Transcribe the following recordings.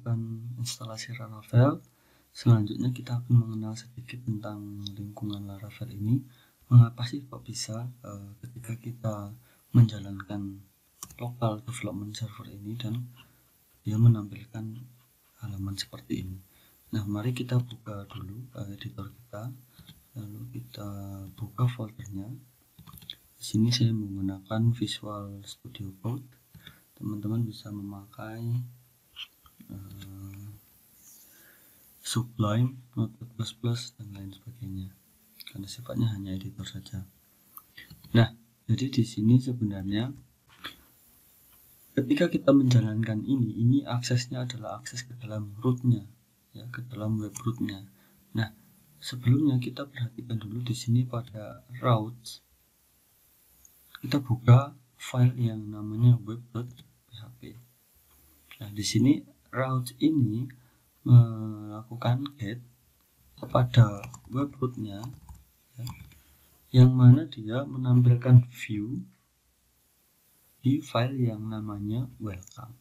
melakukan instalasi Laravel, selanjutnya kita akan mengenal sedikit tentang lingkungan Laravel ini. Mengapa sih kok bisa ketika kita menjalankan local development server ini dan dia menampilkan halaman seperti ini. Nah, mari kita buka dulu editor kita, lalu kita buka foldernya. Di sini saya menggunakan Visual Studio Code. Teman-teman bisa memakai Sublime, Notepad++, dan lain sebagainya, karena sifatnya hanya editor saja. Nah, jadi di sini sebenarnya ketika kita menjalankan ini aksesnya adalah akses ke dalam rootnya, ya, ke dalam web rootnya. Nah, sebelumnya kita perhatikan dulu di sini pada routes, kita buka file yang namanya web.php. Nah, di sini routes ini melakukan get kepada web rootnya, ya, yang mana dia menampilkan view di file yang namanya welcome.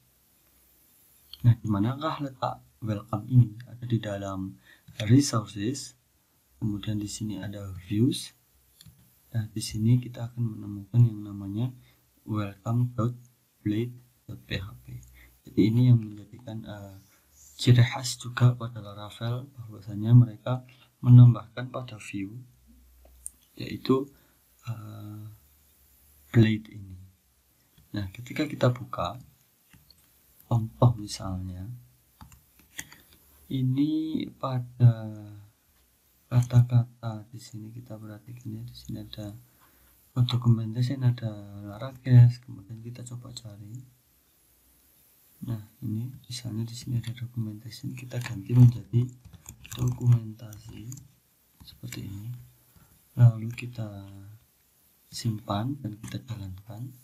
Nah, dimanakah letak welcome ini? Ada di dalam resources, kemudian di sini ada views. Nah, di sini kita akan menemukan yang namanya welcome.blade.php. Jadi ini yang menjadikan ciri khas juga pada Laravel, bahwasanya mereka menambahkan pada view, yaitu blade ini. Nah, ketika kita buka contoh misalnya, ini pada kata-kata di sini kita perhatikan ya, di sini ada documentation, ada Laravel, kemudian kita coba cari. Nah, ini misalnya di sini ada documentation, kita ganti menjadi dokumentasi seperti ini. Lalu kita simpan dan kita jalankan,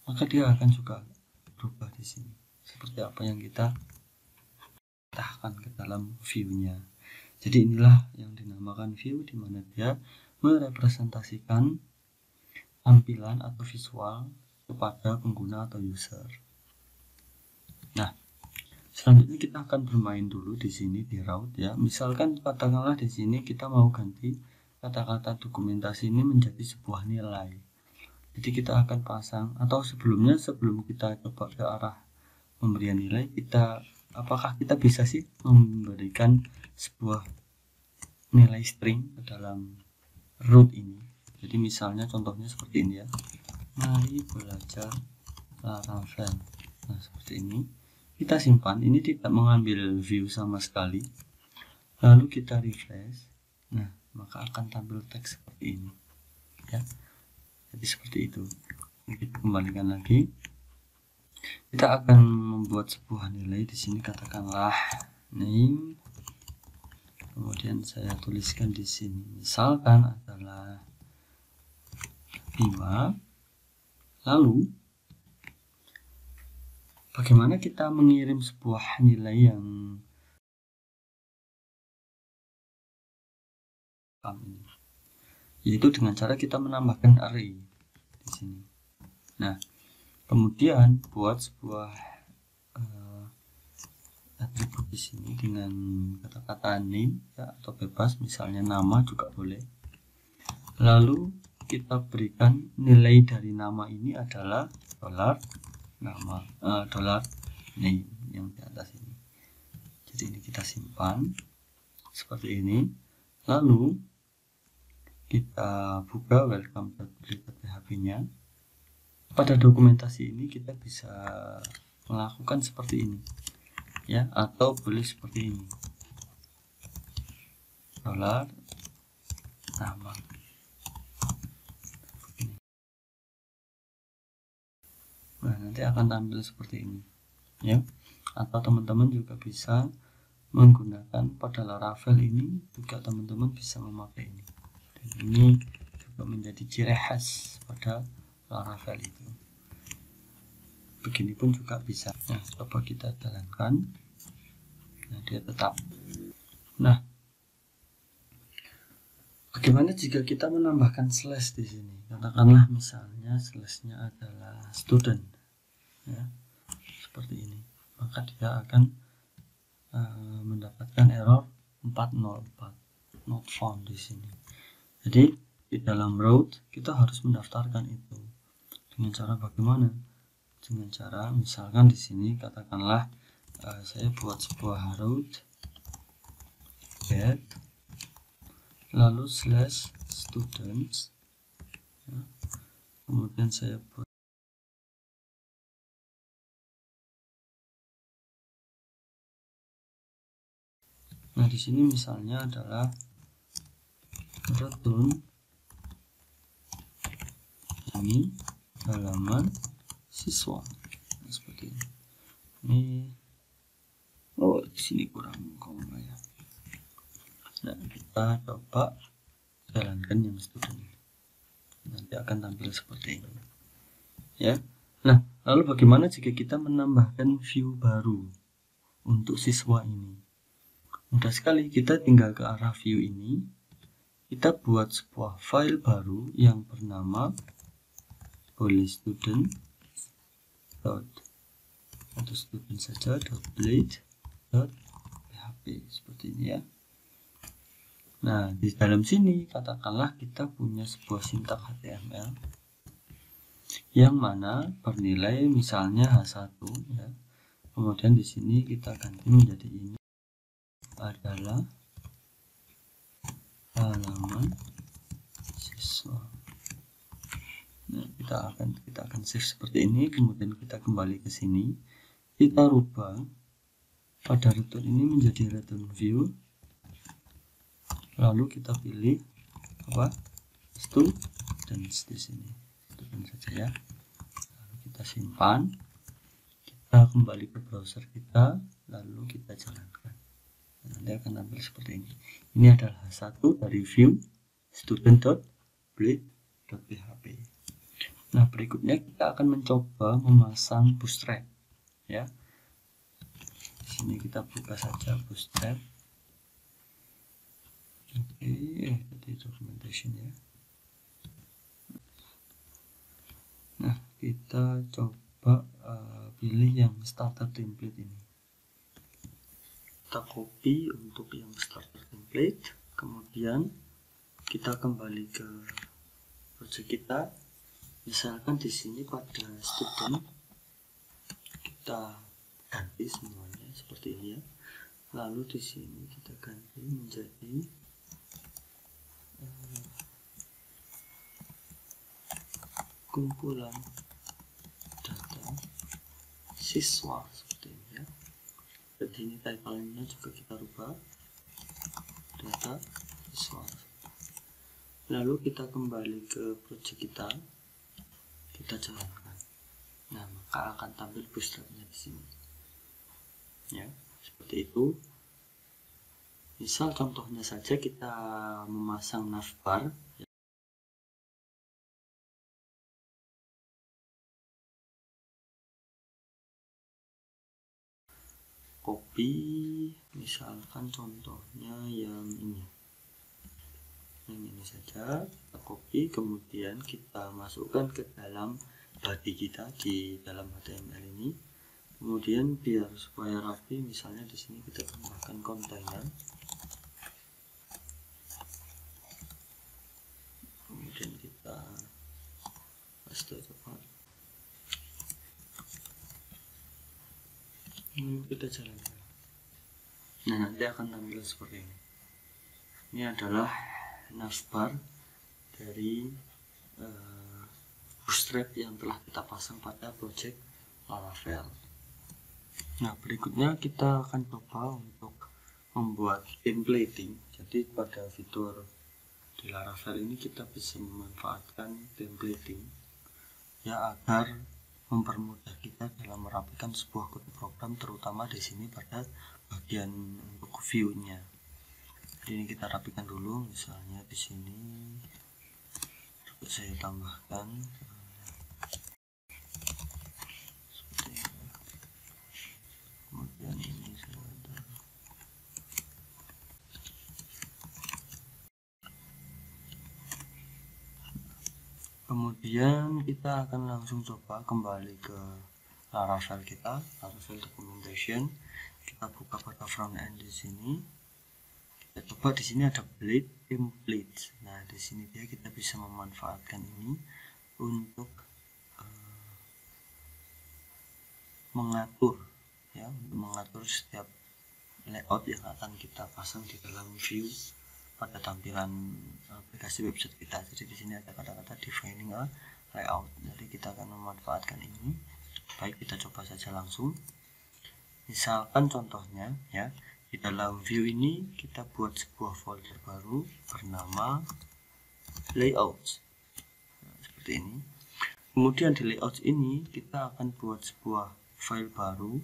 maka dia akan juga berubah di sini seperti apa yang kita letakkan ke dalam view-nya. Jadi inilah yang dinamakan view, di mana dia merepresentasikan tampilan atau visual kepada pengguna atau user. Nah, selanjutnya kita akan bermain dulu di sini di route, ya. Misalkan katakanlah di sini kita mau ganti kata-kata dokumentasi ini menjadi sebuah nilai. Jadi kita akan pasang, atau sebelum kita coba ke arah pemberian nilai, apakah kita bisa sih memberikan sebuah nilai string ke dalam root ini. Jadi misalnya contohnya seperti ini, ya. Mari belajar Laravel. Nah, seperti ini. Kita simpan, ini tidak mengambil view sama sekali. Lalu kita refresh. Nah, maka akan tampil teks seperti ini, ya. Jadi seperti itu. Kita kembalikan lagi. Kita akan membuat sebuah nilai di sini, katakanlah name. Kemudian saya tuliskan di sini misalkan adalah 5. Lalu bagaimana kita mengirim sebuah nilai yang ini? Yaitu dengan cara kita menambahkan array di sini. Nah, kemudian buat sebuah atribut di sini dengan kata-kata name, ya, atau bebas, misalnya nama juga boleh. Lalu kita berikan nilai dari nama ini adalah $name yang di atas ini. Jadi ini kita simpan seperti ini. Lalu kita buka welcome.blade.php-nya. Pada dokumentasi ini kita bisa melakukan seperti ini, ya, atau boleh seperti ini, $nama. Nah, nanti akan tampil seperti ini, ya. Atau teman-teman juga bisa menggunakan pada Laravel ini, juga teman-teman bisa memakai ini. Dan ini juga menjadi ciri khas pada Laravel itu. Begini pun juga bisa. Nah, coba kita jalankan. Nah, dia tetap. Nah, bagaimana jika kita menambahkan slash di sini? Katakanlah misalnya slashnya adalah student, ya, seperti ini. Maka dia akan mendapatkan error 404 not found di sini. Jadi di dalam route kita harus mendaftarkan itu. Dengan cara bagaimana? Dengan cara misalkan di sini katakanlah saya buat sebuah route get lalu slash students ya. Kemudian saya buat nah di sini misalnya adalah return ini halaman siswa. Nah, seperti ini. Oh, di sini kurang koma ya. Nah, kita coba jalankan yang student. Nanti akan tampil seperti ini. Ya. Nah, lalu bagaimana jika kita menambahkan view baru untuk siswa ini? Mudah sekali, kita tinggal ke arah view ini, kita buat sebuah file baru yang bernama boleh student dot atau student saja .blade.php seperti ini ya. Nah, di dalam sini katakanlah kita punya sebuah sintak HTML yang mana bernilai misalnya H1 ya. Kemudian di sini kita ganti menjadi ini adalah halaman siswa. Nah, kita akan save seperti ini, kemudian kita kembali ke sini, kita rubah pada return ini menjadi return view, lalu kita pilih apa students di sini, student saja ya. Lalu kita simpan, kita kembali ke browser kita, lalu kita jalankan. Nanti akan tampil seperti ini. Ini adalah satu dari view student.blade.php. Nah, berikutnya kita akan mencoba memasang bootstrap ya. Di sini kita buka saja bootstrap. Oke, jadi documentation ya. Nah, kita coba pilih yang starter template ini. Kita copy untuk yang starter template, kemudian kita kembali ke project kita. Misalkan di sini pada student kita ganti semuanya seperti ini ya. Lalu di sini kita ganti menjadi kumpulan data siswa seperti ini ya. Jadi ini title-nya juga kita rubah data siswa. Lalu kita kembali ke project kita jalankan. Nah, maka akan tampil bootstrap-nya di sini. Ya, seperti itu. Misal contohnya saja kita memasang navbar. Copy, misalkan contohnya yang ini saja, kita copy, kemudian kita masukkan ke dalam body kita di dalam HTML ini. Kemudian biar supaya rapi, misalnya di sini kita tambahkan kontainer, kemudian kita paste cepat. Lalu kita jalankan. Nah, nanti akan tampil seperti ini. Ini adalah navbar dari bootstrap yang telah kita pasang pada project Laravel. Nah, berikutnya kita akan coba untuk membuat templating. Jadi pada fitur di Laravel ini kita bisa memanfaatkan templating ya, agar mempermudah kita dalam merapikan sebuah kode program, terutama di sini pada bagian untuk view-nya. Jadi ini kita rapikan dulu, misalnya di sini coba saya tambahkan seperti ini. Kemudian ini saya kemudian kita akan langsung coba kembali ke Laravel kita, Laravel documentation. Kita buka pada front end di sini. Kita coba di sini ada blade template. Nah, di sini dia kita bisa memanfaatkan ini untuk mengatur ya, untuk mengatur setiap layout yang akan kita pasang di dalam view pada tampilan aplikasi website kita. Jadi di sini ada kata-kata defining a layout. Jadi kita akan memanfaatkan ini. Baik, kita coba saja langsung. Misalkan contohnya ya, di dalam view ini kita buat sebuah folder baru bernama layout. Nah, seperti ini. Kemudian di layout ini kita akan buat sebuah file baru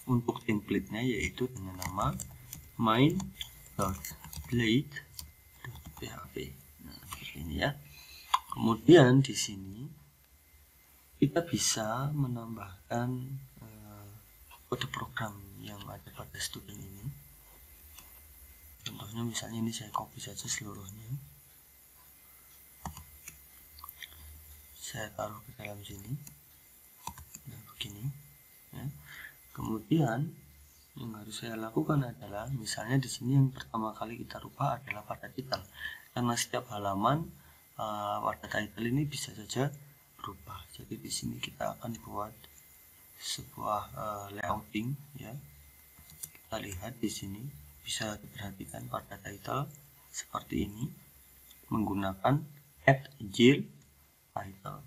untuk template-nya, yaitu dengan nama main.blade.php. Nah, seperti ini ya. Kemudian di sini kita bisa menambahkan kode program yang ada pada student ini. Contohnya misalnya ini saya copy saja seluruhnya, saya taruh ke dalam sini. Nah, begini ya. Kemudian yang harus saya lakukan adalah, misalnya di sini yang pertama kali kita rubah adalah pada title, karena setiap halaman pada title ini bisa saja berubah. Jadi di sini kita akan buat sebuah layouting ya. Kita lihat di sini bisa diperhatikan pada title seperti ini menggunakan @jil title.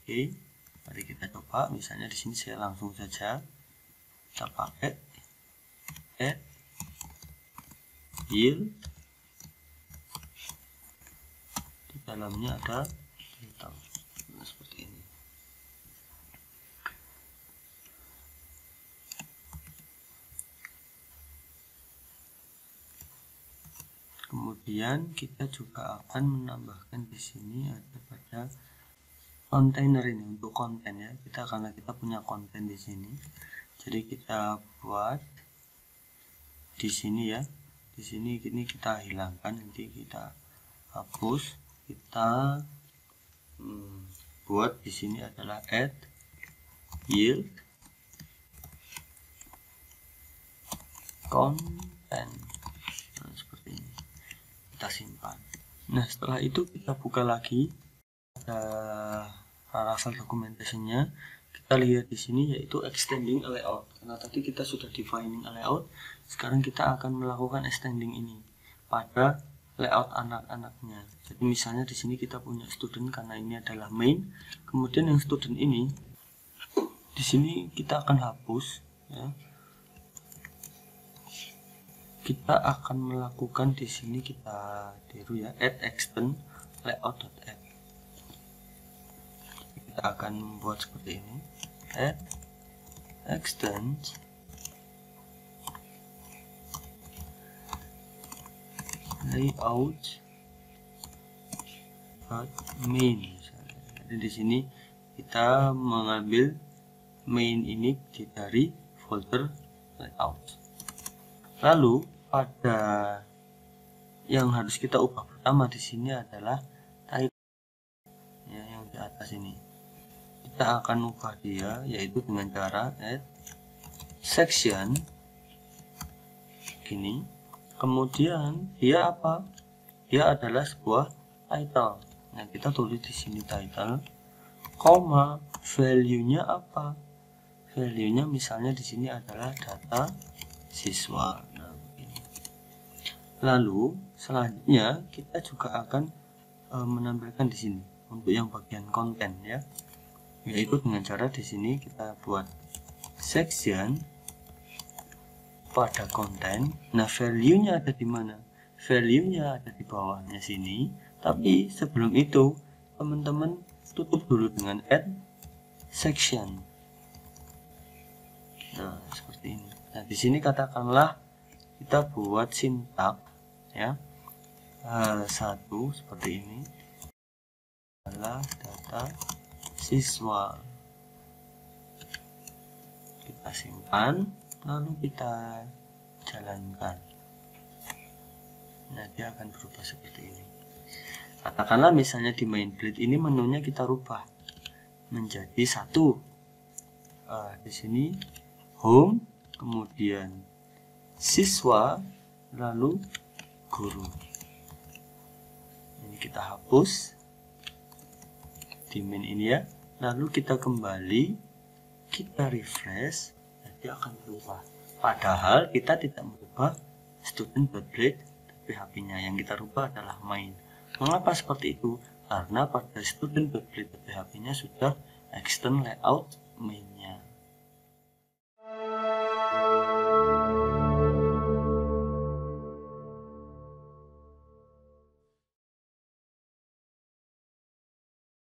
Oke, mari kita coba. Misalnya di sini saya langsung saja kita pakai @jil, di dalamnya ada title. Nah, seperti ini. Kemudian kita juga akan menambahkan di sini ada pada kontainer ini untuk konten ya. Karena kita punya konten di sini, jadi kita buat di sini ya. Di sini ini kita hilangkan, nanti kita hapus. Kita buat di sini adalah @yield content. Nah, seperti ini. Kita simpan. Nah, setelah itu kita buka lagi Laravel documentation-nya. Kita lihat di sini yaitu extending a layout. Karena tadi kita sudah defining a layout, sekarang kita akan melakukan extending ini pada layout anak-anaknya. Jadi misalnya di sini kita punya student, karena ini adalah main. Kemudian yang student ini di sini kita akan hapus ya. Kita akan melakukan di sini, kita tiru ya, @extend layout.add. Kita akan membuat seperti ini, @extend layout.main. Jadi di sini kita mengambil main ini dari folder layout. Lalu pada yang harus kita ubah pertama di sini adalah title ya, yang di atas ini. Kita akan ubah dia yaitu dengan cara @section gini. Kemudian dia apa? Dia adalah sebuah title. Nah, kita tulis di sini title, koma, value-nya apa? Value-nya misalnya di sini adalah data siswa. Nah, begini. Lalu selanjutnya kita juga akan menampilkan di sini untuk yang bagian konten ya, yaitu dengan cara di sini kita buat section pada konten. Nah, value-nya ada di mana? Value-nya ada di bawahnya sini. Tapi sebelum itu teman-teman tutup dulu dengan @section. Nah, seperti ini. Nah, di sini katakanlah kita buat sintak ya, satu seperti ini adalah data siswa. Kita simpan, lalu kita jalankan. Nah, dia akan berubah seperti ini. Katakanlah misalnya di main blade ini menunya kita rubah menjadi 1. Di sini home, kemudian siswa, lalu guru. Ini kita hapus di main ini ya. Lalu kita kembali, kita refresh, nanti akan berubah. Padahal kita tidak merubah student.blade PHP-nya, yang kita rubah adalah main. Mengapa seperti itu? Karena pada student.blade PHP-nya sudah extend layout main-nya.